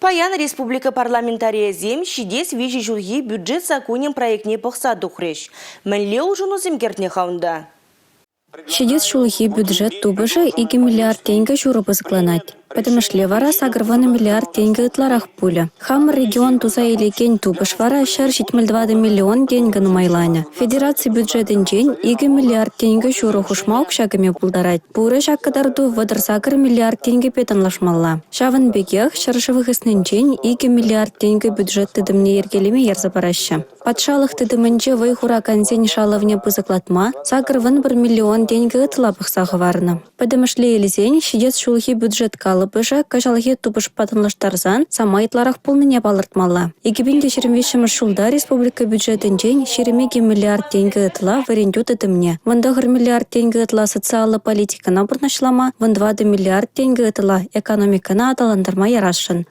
Паян республика парламентария зем шидес вижи жулги бюджет законем проектне пахса духреш. Мәнле ужуну земгертне хаунда. Шидес шулхи бюджет тубыжа 2 миллиард тенге журы бызыкланать. Потому что вара сагрваны миллиард тенге ытларах пуля. Хам регион туза или кен тубыш вара шар 7,2 миллион тенге нумайланя. Федерация бюджетен день 2 миллиард тенге журы хушмаук шагами пулдарать. Пуры шаккадарду вадар сагр миллиард тенге петанлашмалла. Шаван бегех шаршевых иснен день 2 миллиард тенге бюджет тыдымне ергелеме ярзапараща. Подшалых тыдымынче вайхура консень шаловне бызыклатма сагр 1 миллион тенге ытлапых сахварна. Потому что елизень шидес шулхи бюджет калы быжа кажалге тупыш патынлаштарзан самайтларах полныне балыртмалла. 2025 шулда республика бюджетен день 4 миллиард тенге ытла варендю тыдымне. 1 миллиард тенге ытла социалы политика набурнашлама, 2 миллиард тенге ытла экономикана аталандырма ярашын.